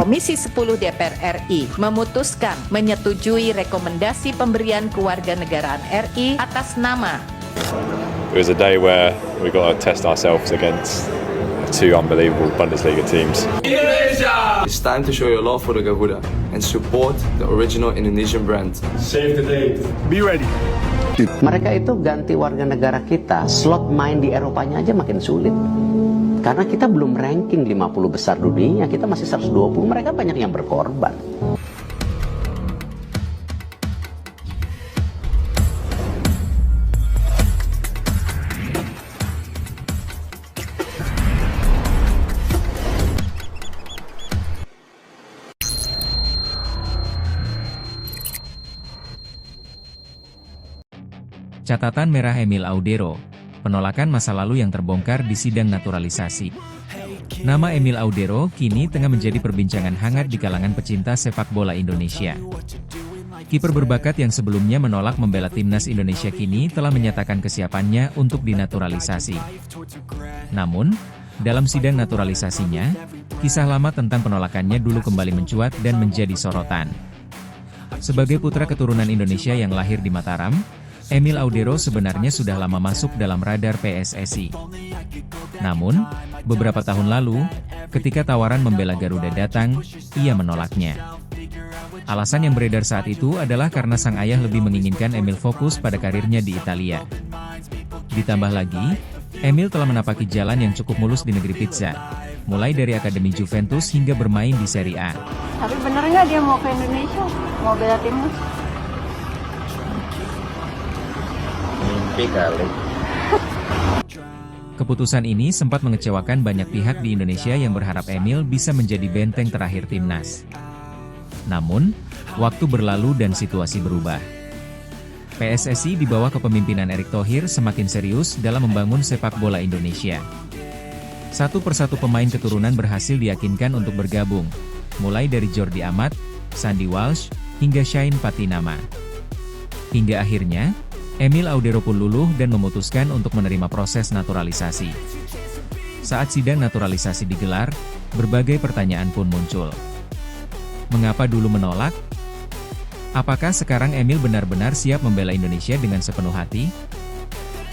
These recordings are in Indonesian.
Komisi 10 DPR RI memutuskan menyetujui rekomendasi pemberian kewarganegaraan RI atas nama. It was a day where we got to test ourselves against two unbelievable Bundesliga teams. It's time to show your love for the Garuda and support the original Indonesian brand. Save the date. Be ready. Mereka itu ganti warga negara kita, slot main di Eropanya aja makin sulit. Karena kita belum ranking 50 besar dunia, kita masih 120, mereka banyak yang berkorban. Catatan merah Emil Audero, penolakan masa lalu yang terbongkar di sidang naturalisasi. Nama Emil Audero kini tengah menjadi perbincangan hangat di kalangan pecinta sepak bola Indonesia. Kiper berbakat yang sebelumnya menolak membela timnas Indonesia kini telah menyatakan kesiapannya untuk dinaturalisasi. Namun, dalam sidang naturalisasinya, kisah lama tentang penolakannya dulu kembali mencuat dan menjadi sorotan. Sebagai putra keturunan Indonesia yang lahir di Mataram, Emil Audero sebenarnya sudah lama masuk dalam radar PSSI. Namun, beberapa tahun lalu, ketika tawaran membela Garuda datang, ia menolaknya. Alasan yang beredar saat itu adalah karena sang ayah lebih menginginkan Emil fokus pada karirnya di Italia. Ditambah lagi, Emil telah menapaki jalan yang cukup mulus di negeri pizza, mulai dari akademi Juventus hingga bermain di Serie A. Tapi bener nggak dia mau ke Indonesia? Mau bela timnas? Keputusan ini sempat mengecewakan banyak pihak di Indonesia yang berharap Emil bisa menjadi benteng terakhir timnas. Namun, waktu berlalu dan situasi berubah. PSSI di bawah kepemimpinan Erick Thohir semakin serius dalam membangun sepak bola Indonesia. Satu persatu pemain keturunan berhasil diyakinkan untuk bergabung, mulai dari Jordi Amat, Sandy Walsh, hingga Shain Patinama. Hingga akhirnya, Emil Audero pun luluh dan memutuskan untuk menerima proses naturalisasi. Saat sidang naturalisasi digelar, berbagai pertanyaan pun muncul. Mengapa dulu menolak? Apakah sekarang Emil benar-benar siap membela Indonesia dengan sepenuh hati?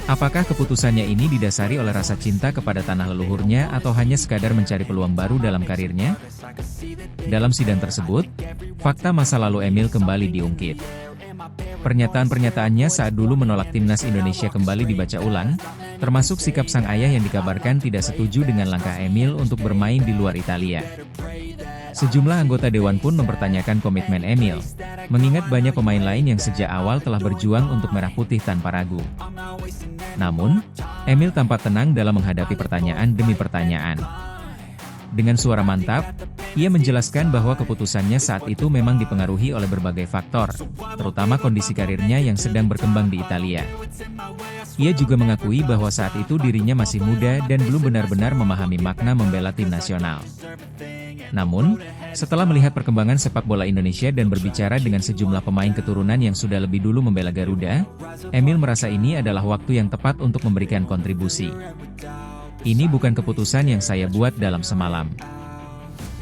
Apakah keputusannya ini didasari oleh rasa cinta kepada tanah leluhurnya atau hanya sekadar mencari peluang baru dalam karirnya? Dalam sidang tersebut, fakta masa lalu Emil kembali diungkit. Pernyataan-pernyataannya saat dulu menolak timnas Indonesia kembali dibaca ulang, termasuk sikap sang ayah yang dikabarkan tidak setuju dengan langkah Emil untuk bermain di luar Italia. Sejumlah anggota dewan pun mempertanyakan komitmen Emil, mengingat banyak pemain lain yang sejak awal telah berjuang untuk merah putih tanpa ragu. Namun, Emil tampak tenang dalam menghadapi pertanyaan demi pertanyaan. Dengan suara mantap, ia menjelaskan bahwa keputusannya saat itu memang dipengaruhi oleh berbagai faktor, terutama kondisi karirnya yang sedang berkembang di Italia. Ia juga mengakui bahwa saat itu dirinya masih muda dan belum benar-benar memahami makna membela tim nasional. Namun, setelah melihat perkembangan sepak bola Indonesia dan berbicara dengan sejumlah pemain keturunan yang sudah lebih dulu membela Garuda, Emil merasa ini adalah waktu yang tepat untuk memberikan kontribusi. Ini bukan keputusan yang saya buat dalam semalam.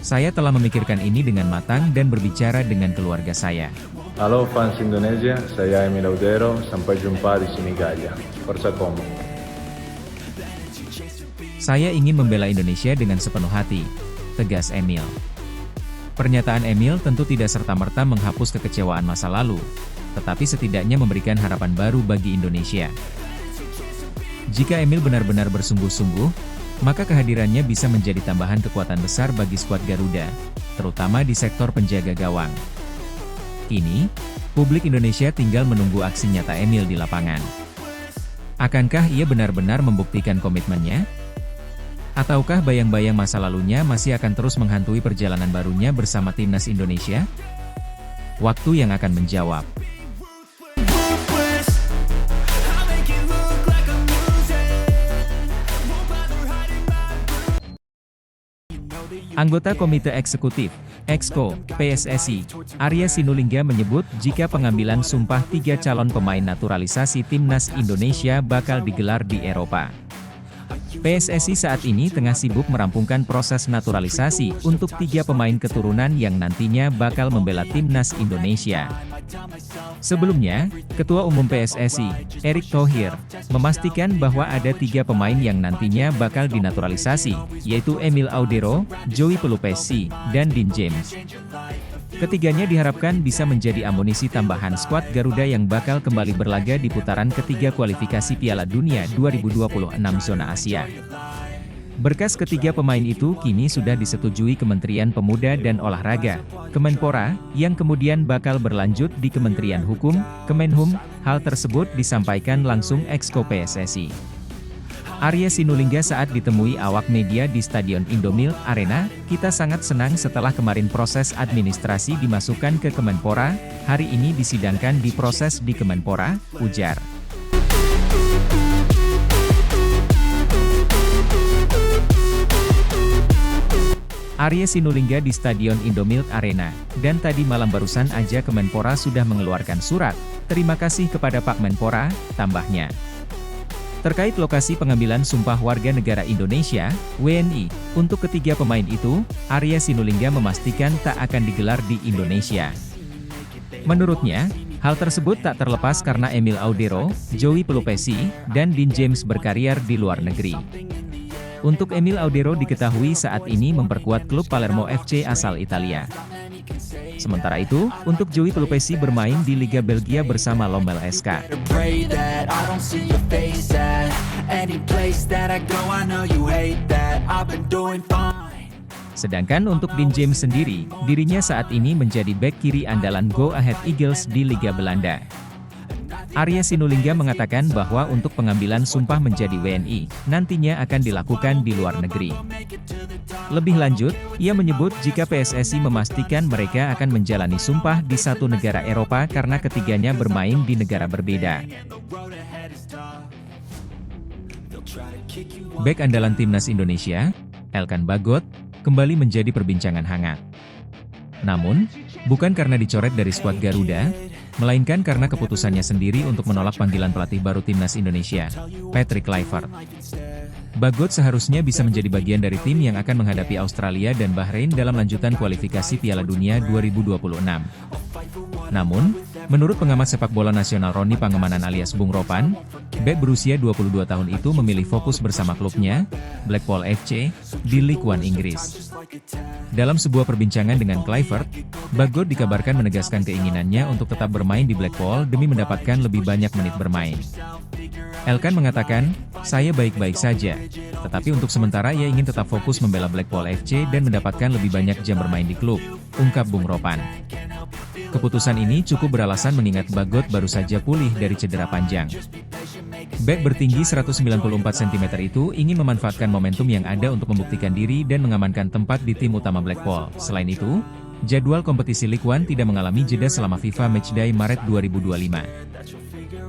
Saya telah memikirkan ini dengan matang dan berbicara dengan keluarga saya. Halo fans Indonesia, saya Emil Audero, sampai jumpa di Senigallia. Forza Como. Saya ingin membela Indonesia dengan sepenuh hati, tegas Emil. Pernyataan Emil tentu tidak serta-merta menghapus kekecewaan masa lalu, tetapi setidaknya memberikan harapan baru bagi Indonesia. Jika Emil benar-benar bersungguh-sungguh, maka kehadirannya bisa menjadi tambahan kekuatan besar bagi skuad Garuda, terutama di sektor penjaga gawang. Kini, publik Indonesia tinggal menunggu aksi nyata Emil di lapangan. Akankah ia benar-benar membuktikan komitmennya? Ataukah bayang-bayang masa lalunya masih akan terus menghantui perjalanan barunya bersama timnas Indonesia? Waktu yang akan menjawab. Anggota Komite Eksekutif, Exco, PSSI, Arya Sinulinga menyebut jika pengambilan sumpah 3 calon pemain naturalisasi timnas Indonesia bakal digelar di Eropa. PSSI saat ini tengah sibuk merampungkan proses naturalisasi untuk 3 pemain keturunan yang nantinya bakal membela timnas Indonesia. Sebelumnya, Ketua Umum PSSI, Erick Thohir, memastikan bahwa ada 3 pemain yang nantinya bakal dinaturalisasi, yaitu Emil Audero, Joey Pelupesi, dan Dean James. Ketiganya diharapkan bisa menjadi amunisi tambahan skuad Garuda yang bakal kembali berlaga di putaran ketiga kualifikasi Piala Dunia 2026 zona Asia. Berkas ketiga pemain itu kini sudah disetujui Kementerian Pemuda dan Olahraga, Kemenpora, yang kemudian bakal berlanjut di Kementerian Hukum, Kemenhum. Hal tersebut disampaikan langsung Exco PSSI. Arya Sinulinga saat ditemui awak media di Stadion Indomilk Arena, "Kita sangat senang setelah kemarin proses administrasi dimasukkan ke Kemenpora, hari ini disidangkan di proses di Kemenpora," ujar. Arya Sinulinga di Stadion Indomilk Arena, "Dan tadi malam barusan aja Kemenpora sudah mengeluarkan surat, terima kasih kepada Pak Menpora," tambahnya. Terkait lokasi pengambilan Sumpah Warga Negara Indonesia, WNI, untuk ketiga pemain itu, Arya Sinulinga memastikan tak akan digelar di Indonesia. Menurutnya, hal tersebut tak terlepas karena Emil Audero, Joey Pelupesi, dan Dean James berkarier di luar negeri. Untuk Emil Audero diketahui saat ini memperkuat klub Palermo FC asal Italia. Sementara itu, untuk Joey Pelupesi bermain di Liga Belgia bersama Lommel SK. Sedangkan untuk Dean James sendiri, dirinya saat ini menjadi bek kiri andalan Go Ahead Eagles di Liga Belanda. Arya Sinulinga mengatakan bahwa untuk pengambilan sumpah menjadi WNI, nantinya akan dilakukan di luar negeri. Lebih lanjut, ia menyebut jika PSSI memastikan mereka akan menjalani sumpah di satu negara Eropa karena ketiganya bermain di negara berbeda. Bek andalan timnas Indonesia, Elkan Bagot, kembali menjadi perbincangan hangat. Namun, bukan karena dicoret dari skuad Garuda, melainkan karena keputusannya sendiri untuk menolak panggilan pelatih baru timnas Indonesia, Patrick Kluivert. Bagot seharusnya bisa menjadi bagian dari tim yang akan menghadapi Australia dan Bahrain dalam lanjutan kualifikasi Piala Dunia 2026. Namun, menurut pengamat sepak bola nasional Roni Pangemanan alias Bung Ropan, bek berusia 22 tahun itu memilih fokus bersama klubnya, Blackpool FC, di Ligue 1 Inggris. Dalam sebuah perbincangan dengan Kluivert, Bagot dikabarkan menegaskan keinginannya untuk tetap bermain di Blackpool demi mendapatkan lebih banyak menit bermain. Elkan mengatakan, "Saya baik-baik saja, tetapi untuk sementara ia ingin tetap fokus membela Blackpool FC dan mendapatkan lebih banyak jam bermain di klub," ungkap Bung Ropan. Keputusan ini cukup beralasan mengingat Bagot baru saja pulih dari cedera panjang. Bek bertinggi 194 cm itu ingin memanfaatkan momentum yang ada untuk membuktikan diri dan mengamankan tempat di tim utama Blackpool. Selain itu, jadwal kompetisi Ligue 1 tidak mengalami jeda selama FIFA Matchday Maret 2025.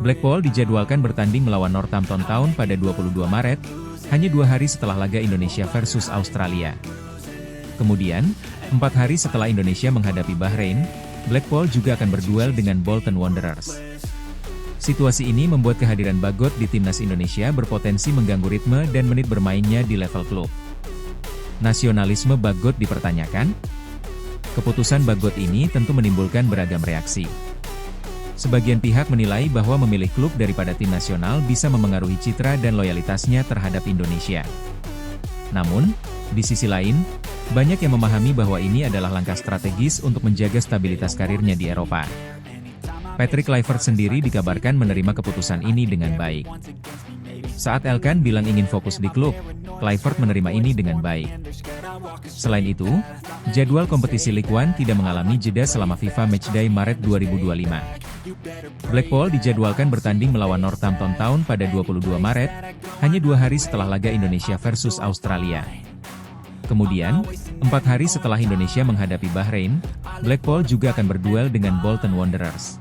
Blackpool dijadwalkan bertanding melawan Northampton Town pada 22 Maret, hanya 2 hari setelah laga Indonesia versus Australia. Kemudian, 4 hari setelah Indonesia menghadapi Bahrain, Blackpool juga akan berduel dengan Bolton Wanderers. Situasi ini membuat kehadiran Bagot di timnas Indonesia berpotensi mengganggu ritme dan menit bermainnya di level klub. Nasionalisme Bagot dipertanyakan? Keputusan Bagot ini tentu menimbulkan beragam reaksi. Sebagian pihak menilai bahwa memilih klub daripada tim nasional bisa memengaruhi citra dan loyalitasnya terhadap Indonesia. Namun, di sisi lain, banyak yang memahami bahwa ini adalah langkah strategis untuk menjaga stabilitas karirnya di Eropa. Patrick Kluivert sendiri dikabarkan menerima keputusan ini dengan baik. Saat Elkan bilang ingin fokus di klub, Kluivert menerima ini dengan baik. Selain itu, jadwal kompetisi Ligue 1 tidak mengalami jeda selama FIFA Matchday Maret 2025. Blackpool dijadwalkan bertanding melawan Northampton Town pada 22 Maret, hanya 2 hari setelah laga Indonesia versus Australia. Kemudian, 4 hari setelah Indonesia menghadapi Bahrain, Blackpool juga akan berduel dengan Bolton Wanderers.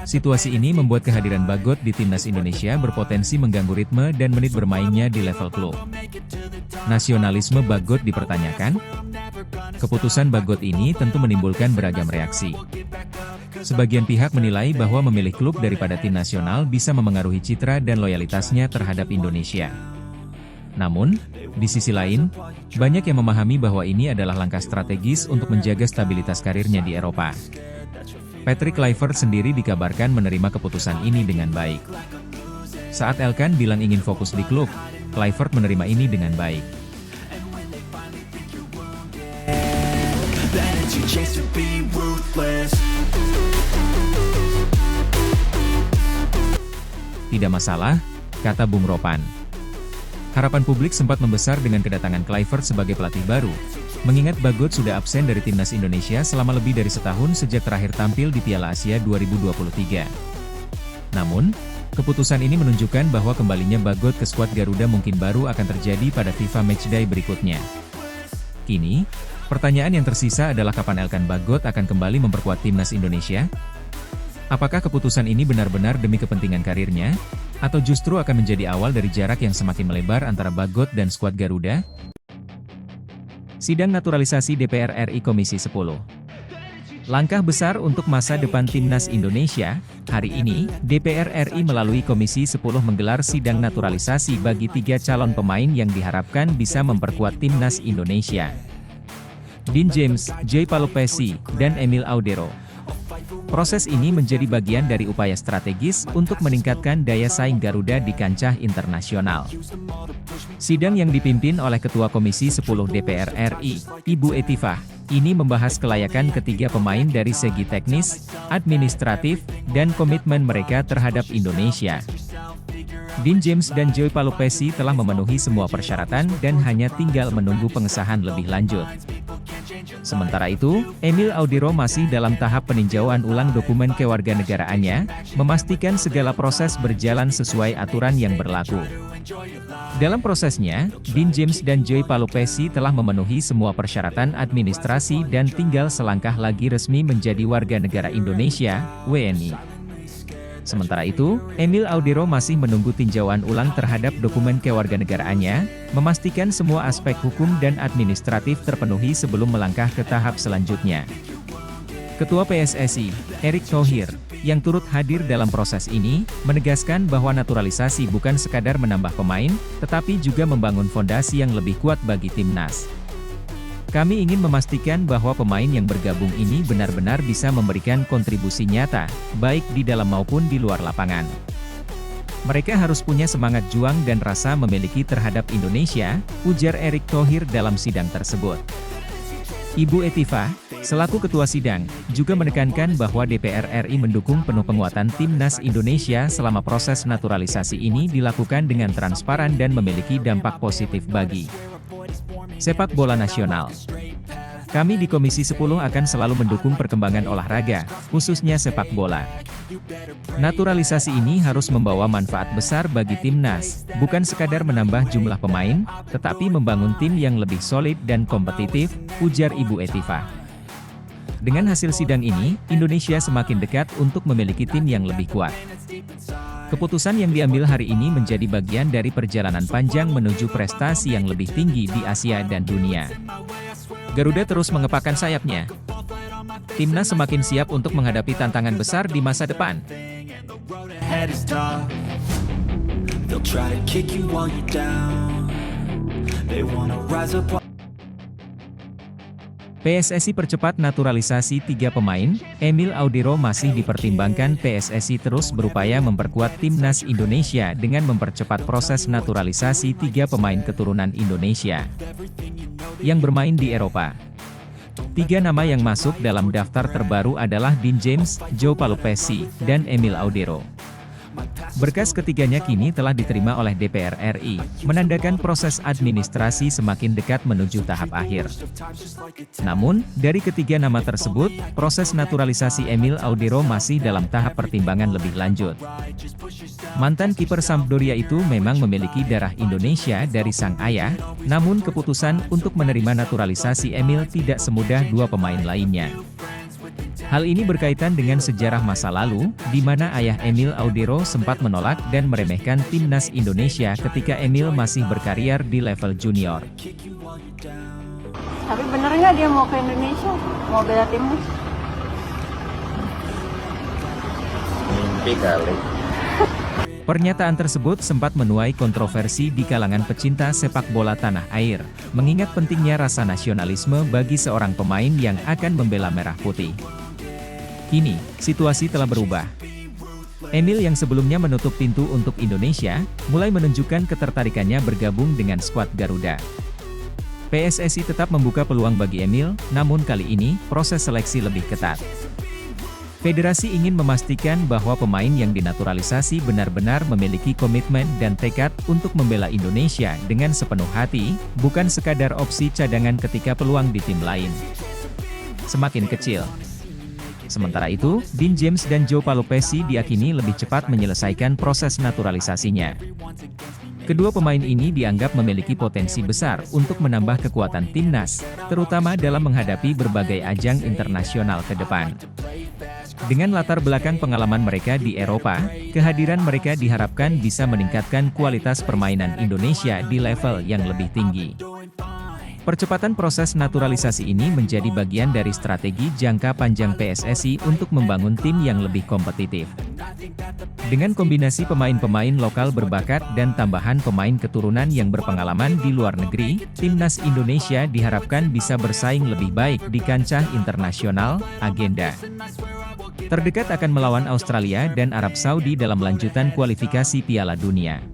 Situasi ini membuat kehadiran Bagot di timnas Indonesia berpotensi mengganggu ritme dan menit bermainnya di level klub. Nasionalisme Bagot dipertanyakan? Keputusan Bagot ini tentu menimbulkan beragam reaksi. Sebagian pihak menilai bahwa memilih klub daripada tim nasional bisa memengaruhi citra dan loyalitasnya terhadap Indonesia. Namun, di sisi lain, banyak yang memahami bahwa ini adalah langkah strategis untuk menjaga stabilitas karirnya di Eropa. Patrick Kluivert sendiri dikabarkan menerima keputusan ini dengan baik. Saat Elkan bilang ingin fokus di klub, Kluivert menerima ini dengan baik. Tidak masalah, kata Bung Ropan. Harapan publik sempat membesar dengan kedatangan Kluivert sebagai pelatih baru, mengingat Bagot sudah absen dari timnas Indonesia selama lebih dari setahun sejak terakhir tampil di Piala Asia 2023. Namun, keputusan ini menunjukkan bahwa kembalinya Bagot ke skuad Garuda mungkin baru akan terjadi pada FIFA Matchday berikutnya. Kini, pertanyaan yang tersisa adalah kapan Elkan Bagot akan kembali memperkuat timnas Indonesia? Apakah keputusan ini benar-benar demi kepentingan karirnya? Atau justru akan menjadi awal dari jarak yang semakin melebar antara Bagot dan skuad Garuda? Sidang naturalisasi DPR RI Komisi 10. Langkah besar untuk masa depan timnas Indonesia. Hari ini, DPR RI melalui Komisi 10 menggelar sidang naturalisasi bagi 3 calon pemain yang diharapkan bisa memperkuat timnas Indonesia. Dean James, Joy Palupesi, dan Emil Audero. Proses ini menjadi bagian dari upaya strategis untuk meningkatkan daya saing Garuda di kancah internasional. Sidang yang dipimpin oleh Ketua Komisi 10 DPR RI, Ibu Etifah, ini membahas kelayakan ketiga pemain dari segi teknis, administratif, dan komitmen mereka terhadap Indonesia. Dean James dan Joy Palupesi telah memenuhi semua persyaratan dan hanya tinggal menunggu pengesahan lebih lanjut. Sementara itu, Emil Audero masih dalam tahap peninjauan ulang dokumen kewarganegaraannya, memastikan segala proses berjalan sesuai aturan yang berlaku. Dalam prosesnya, Dean James dan Joy Palupesi telah memenuhi semua persyaratan administrasi dan tinggal selangkah lagi resmi menjadi warga negara Indonesia, WNI. Sementara itu, Emil Audero masih menunggu tinjauan ulang terhadap dokumen kewarganegaraannya, memastikan semua aspek hukum dan administratif terpenuhi sebelum melangkah ke tahap selanjutnya. Ketua PSSI, Erick Thohir, yang turut hadir dalam proses ini, menegaskan bahwa naturalisasi bukan sekadar menambah pemain, tetapi juga membangun fondasi yang lebih kuat bagi timnas. Kami ingin memastikan bahwa pemain yang bergabung ini benar-benar bisa memberikan kontribusi nyata, baik di dalam maupun di luar lapangan. Mereka harus punya semangat juang dan rasa memiliki terhadap Indonesia, ujar Erick Thohir dalam sidang tersebut. Ibu Etifah, selaku Ketua Sidang, juga menekankan bahwa DPR RI mendukung penuh penguatan timnas Indonesia selama proses naturalisasi ini dilakukan dengan transparan dan memiliki dampak positif bagi sepak bola nasional. Kami di Komisi 10 akan selalu mendukung perkembangan olahraga, khususnya sepak bola. Naturalisasi ini harus membawa manfaat besar bagi timnas, bukan sekadar menambah jumlah pemain, tetapi membangun tim yang lebih solid dan kompetitif, ujar Ibu Etifah. Dengan hasil sidang ini, Indonesia semakin dekat untuk memiliki tim yang lebih kuat. Keputusan yang diambil hari ini menjadi bagian dari perjalanan panjang menuju prestasi yang lebih tinggi di Asia dan dunia. Garuda terus mengepakkan sayapnya. Timnas semakin siap untuk menghadapi tantangan besar di masa depan. PSSI percepat naturalisasi 3 pemain. Emil Audero masih dipertimbangkan. PSSI terus berupaya memperkuat timnas Indonesia dengan mempercepat proses naturalisasi 3 pemain keturunan Indonesia yang bermain di Eropa. 3 nama yang masuk dalam daftar terbaru adalah Dean James, Joy Palupesi, dan Emil Audero. Berkas ketiganya kini telah diterima oleh DPR RI, menandakan proses administrasi semakin dekat menuju tahap akhir. Namun, dari ketiga nama tersebut, proses naturalisasi Emil Audero masih dalam tahap pertimbangan lebih lanjut. Mantan kiper Sampdoria itu memang memiliki darah Indonesia dari sang ayah, namun keputusan untuk menerima naturalisasi Emil tidak semudah 2 pemain lainnya. Hal ini berkaitan dengan sejarah masa lalu, di mana ayah Emil Audero sempat menolak dan meremehkan timnas Indonesia ketika Emil masih berkarier di level junior. Tapi bener nggak dia mau ke Indonesia? Mau bela timnas? Mimpi kali. Pernyataan tersebut sempat menuai kontroversi di kalangan pecinta sepak bola tanah air, mengingat pentingnya rasa nasionalisme bagi seorang pemain yang akan membela merah putih. Kini, situasi telah berubah. Emil yang sebelumnya menutup pintu untuk Indonesia, mulai menunjukkan ketertarikannya bergabung dengan skuad Garuda. PSSI tetap membuka peluang bagi Emil, namun kali ini, proses seleksi lebih ketat. Federasi ingin memastikan bahwa pemain yang dinaturalisasi benar-benar memiliki komitmen dan tekad untuk membela Indonesia dengan sepenuh hati, bukan sekadar opsi cadangan ketika peluang di tim lain semakin kecil. Sementara itu, Dean James dan Joe Palupesi diyakini lebih cepat menyelesaikan proses naturalisasinya. Kedua pemain ini dianggap memiliki potensi besar untuk menambah kekuatan timnas, terutama dalam menghadapi berbagai ajang internasional ke depan. Dengan latar belakang pengalaman mereka di Eropa, kehadiran mereka diharapkan bisa meningkatkan kualitas permainan Indonesia di level yang lebih tinggi. Percepatan proses naturalisasi ini menjadi bagian dari strategi jangka panjang PSSI untuk membangun tim yang lebih kompetitif. Dengan kombinasi pemain-pemain lokal berbakat dan tambahan pemain keturunan yang berpengalaman di luar negeri, timnas Indonesia diharapkan bisa bersaing lebih baik di kancah internasional. Agenda terdekat akan melawan Australia dan Arab Saudi dalam lanjutan kualifikasi Piala Dunia.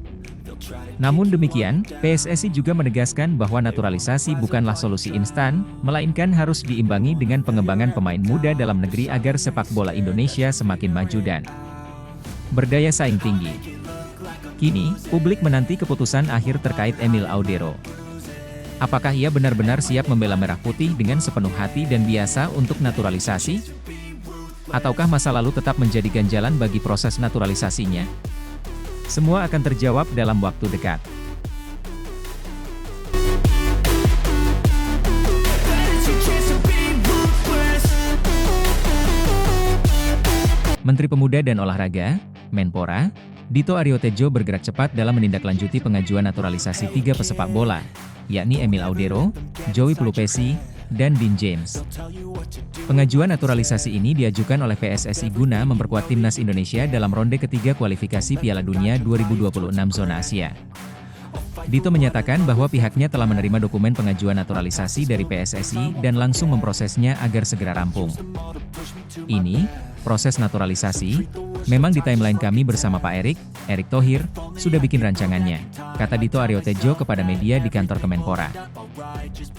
Namun demikian, PSSI juga menegaskan bahwa naturalisasi bukanlah solusi instan, melainkan harus diimbangi dengan pengembangan pemain muda dalam negeri agar sepak bola Indonesia semakin maju dan berdaya saing tinggi. Kini, publik menanti keputusan akhir terkait Emil Audero. Apakah ia benar-benar siap membela merah putih dengan sepenuh hati dan biasa untuk naturalisasi? Ataukah masa lalu tetap menjadi ganjalan bagi proses naturalisasinya? Semua akan terjawab dalam waktu dekat. Menteri Pemuda dan Olahraga, Menpora, Dito Aryo Tejo bergerak cepat dalam menindaklanjuti pengajuan naturalisasi 3 pesepak bola, yakni Emil Audero, Joey Palupesi, dan Dean James. Pengajuan naturalisasi ini diajukan oleh PSSI guna memperkuat timnas Indonesia dalam ronde ketiga kualifikasi Piala Dunia 2026 zona Asia. Dito menyatakan bahwa pihaknya telah menerima dokumen pengajuan naturalisasi dari PSSI dan langsung memprosesnya agar segera rampung. Ini, proses naturalisasi, memang di timeline kami bersama Pak Erick Thohir, sudah bikin rancangannya, kata Dito Aryo Tejo kepada media di kantor Kemenpora.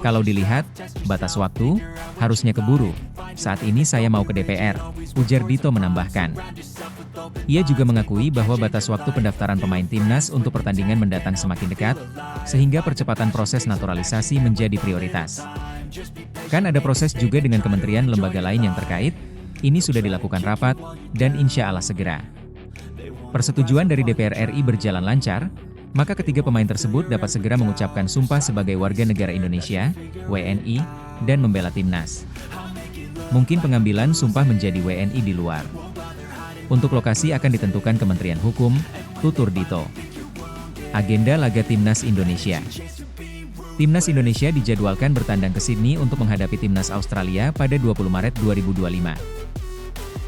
Kalau dilihat, batas waktu, harusnya keburu. Saat ini saya mau ke DPR, ujar Dito menambahkan. Ia juga mengakui bahwa batas waktu pendaftaran pemain timnas untuk pertandingan mendatang semakin dekat, sehingga percepatan proses naturalisasi menjadi prioritas. Kan ada proses juga dengan kementerian lembaga lain yang terkait, ini sudah dilakukan rapat, dan insya Allah segera persetujuan dari DPR RI berjalan lancar, maka ketiga pemain tersebut dapat segera mengucapkan sumpah sebagai warga negara Indonesia, WNI, dan membela timnas. Mungkin pengambilan sumpah menjadi WNI di luar. Untuk lokasi akan ditentukan Kementerian Hukum, tutur Dito. Agenda laga Timnas Indonesia. Timnas Indonesia dijadwalkan bertandang ke Sydney untuk menghadapi Timnas Australia pada 20 Maret 2025.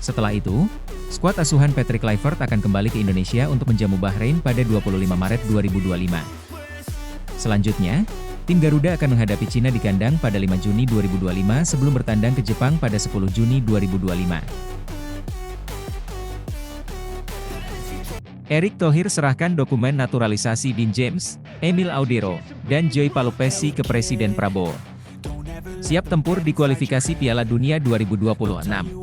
Setelah itu, skuad asuhan Patrick Kluivert akan kembali ke Indonesia untuk menjamu Bahrain pada 25 Maret 2025. Selanjutnya, tim Garuda akan menghadapi Cina di kandang pada 5 Juni 2025 sebelum bertandang ke Jepang pada 10 Juni 2025. Erick Thohir serahkan dokumen naturalisasi Dean James, Emil Audero, dan Joey Palupesi ke Presiden Prabowo. Siap tempur di kualifikasi Piala Dunia 2026.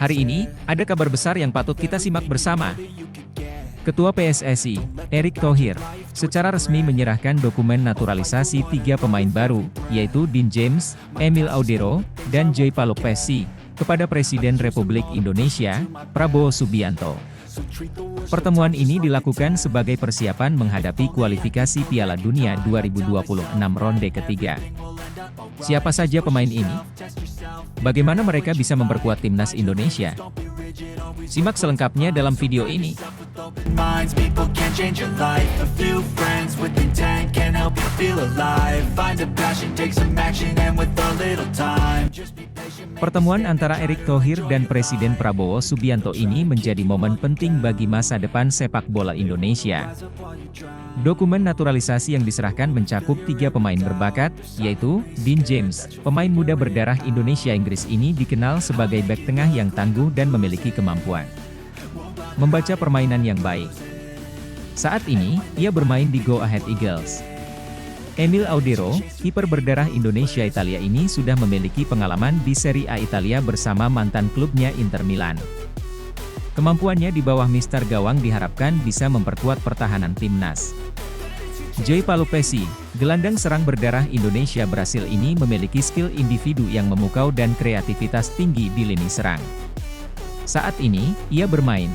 Hari ini, ada kabar besar yang patut kita simak bersama. Ketua PSSI, Erick Thohir, secara resmi menyerahkan dokumen naturalisasi 3 pemain baru, yaitu Dean James, Emil Audero, dan Joey Palupesi, kepada Presiden Republik Indonesia, Prabowo Subianto. Pertemuan ini dilakukan sebagai persiapan menghadapi kualifikasi Piala Dunia 2026 ronde ketiga. Siapa saja pemain ini? Bagaimana mereka bisa memperkuat timnas Indonesia? Simak selengkapnya dalam video ini. Minds, people can change your life. A few friends with intent can help you feel alive. Find a passion, take some action, and with a little time, just be patient. Pertemuan antara Erick Thohir dan Presiden Prabowo Subianto ini menjadi momen penting bagi masa depan sepak bola Indonesia. Dokumen naturalisasi yang diserahkan mencakup 3 pemain berbakat, yaitu Dean James, pemain muda berdarah Indonesia-Inggris ini dikenal sebagai bek tengah yang tangguh dan memiliki kemampuan membaca permainan yang baik. Saat ini, ia bermain di Go Ahead Eagles. Emil Audero, kiper berdarah Indonesia-Italia ini sudah memiliki pengalaman di Serie A Italia bersama mantan klubnya Inter Milan. Kemampuannya di bawah mister gawang diharapkan bisa memperkuat pertahanan timnas. Joey Palupesi, gelandang serang berdarah Indonesia Brasil ini memiliki skill individu yang memukau dan kreativitas tinggi di lini serang. Saat ini, ia bermain.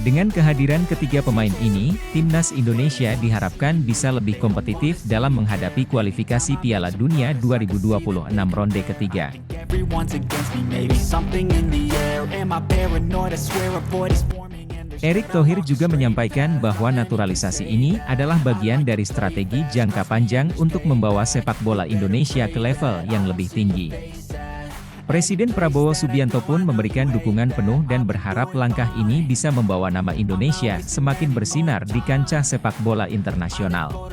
Dengan kehadiran ketiga pemain ini, timnas Indonesia diharapkan bisa lebih kompetitif dalam menghadapi kualifikasi Piala Dunia 2026 ronde ketiga. Erick Thohir juga menyampaikan bahwa naturalisasi ini adalah bagian dari strategi jangka panjang untuk membawa sepak bola Indonesia ke level yang lebih tinggi. Presiden Prabowo Subianto pun memberikan dukungan penuh dan berharap langkah ini bisa membawa nama Indonesia semakin bersinar di kancah sepak bola internasional.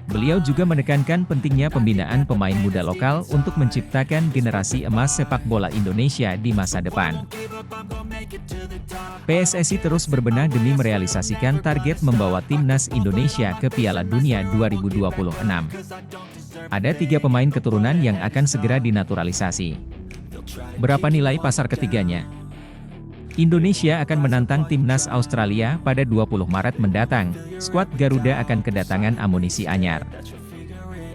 Beliau juga menekankan pentingnya pembinaan pemain muda lokal untuk menciptakan generasi emas sepak bola Indonesia di masa depan. PSSI terus berbenah demi merealisasikan target membawa timnas Indonesia ke Piala Dunia 2026. Ada 3 pemain keturunan yang akan segera dinaturalisasi. Berapa nilai pasar ketiganya? Indonesia akan menantang timnas Australia pada 20 Maret mendatang. Skuad Garuda akan kedatangan amunisi anyar.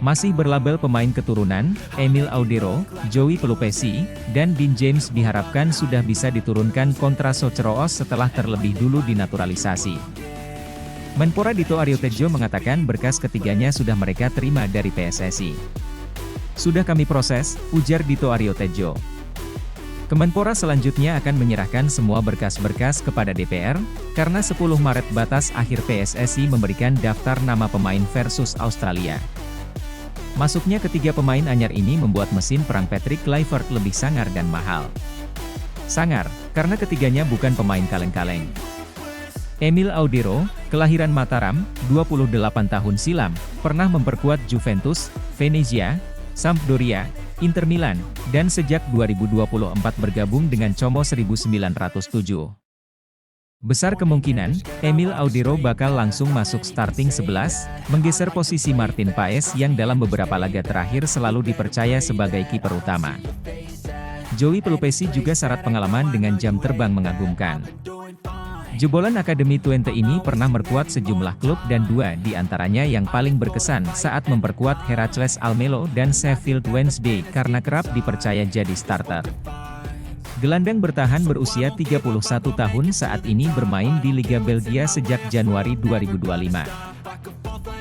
Masih berlabel pemain keturunan, Emil Audero, Joey Pelupesi, dan Dean James diharapkan sudah bisa diturunkan kontra Soceroos setelah terlebih dulu dinaturalisasi. Menpora Dito Aryo Tejo mengatakan berkas ketiganya sudah mereka terima dari PSSI. Sudah kami proses, ujar Dito Aryo Tejo. Kemenpora selanjutnya akan menyerahkan semua berkas-berkas kepada DPR, karena 10 Maret batas akhir PSSI memberikan daftar nama pemain versus Australia. Masuknya ketiga pemain anyar ini membuat mesin perang Patrick Kluivert lebih sangar dan mahal. Sangar, karena ketiganya bukan pemain kaleng-kaleng. Emil Audero, kelahiran Mataram, 28 tahun silam, pernah memperkuat Juventus, Venezia, Sampdoria, Inter Milan, dan sejak 2024 bergabung dengan Como 1907. Besar kemungkinan, Emil Audero bakal langsung masuk starting 11, menggeser posisi Martin Paes yang dalam beberapa laga terakhir selalu dipercaya sebagai kiper utama. Joey Pelupesi juga syarat pengalaman dengan jam terbang mengagumkan. Jebolan Akademi Twente ini pernah memperkuat sejumlah klub dan 2 di antaranya yang paling berkesan saat memperkuat Heracles Almelo dan Sheffield Wednesday karena kerap dipercaya jadi starter. Gelandang bertahan berusia 31 tahun saat ini bermain di Liga Belgia sejak Januari 2025.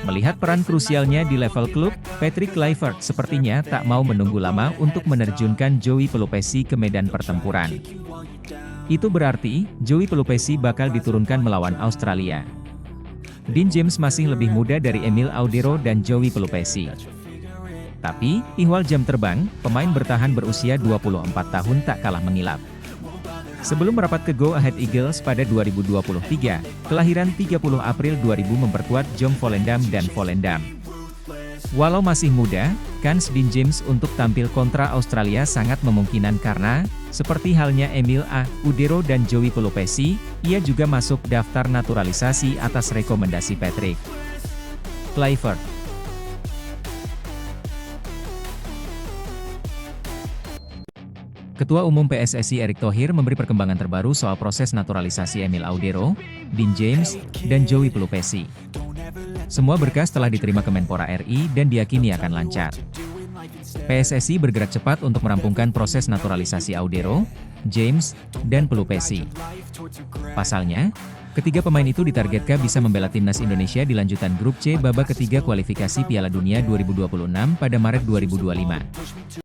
Melihat peran krusialnya di level klub, Patrick Kluivert sepertinya tak mau menunggu lama untuk menerjunkan Joey Pelupesi ke medan pertempuran. Itu berarti, Joey Pelupesi bakal diturunkan melawan Australia. Dean James masih lebih muda dari Emil Audero dan Joey Pelupesi. Tapi, ihwal jam terbang, pemain bertahan berusia 24 tahun tak kalah mengilap. Sebelum merapat ke Go Ahead Eagles pada 2023, kelahiran 30 April 2000 memperkuat Jong Volendam dan Volendam. Walau masih muda, kans Dean James untuk tampil kontra Australia sangat memungkinkan karena, seperti halnya Emil Audero dan Joey Pelupesi, ia juga masuk daftar naturalisasi atas rekomendasi Patrick Kluivert. Ketua Umum PSSI Erick Thohir memberi perkembangan terbaru soal proses naturalisasi Emil Audero, Dean James, dan Joey Pelupesi. Semua berkas telah diterima Kemenpora RI dan diyakini akan lancar. PSSI bergerak cepat untuk merampungkan proses naturalisasi Audero, James, dan Pelupesi. Pasalnya, ketiga pemain itu ditargetkan bisa membela timnas Indonesia di lanjutan grup C babak ketiga kualifikasi Piala Dunia 2026 pada Maret 2025.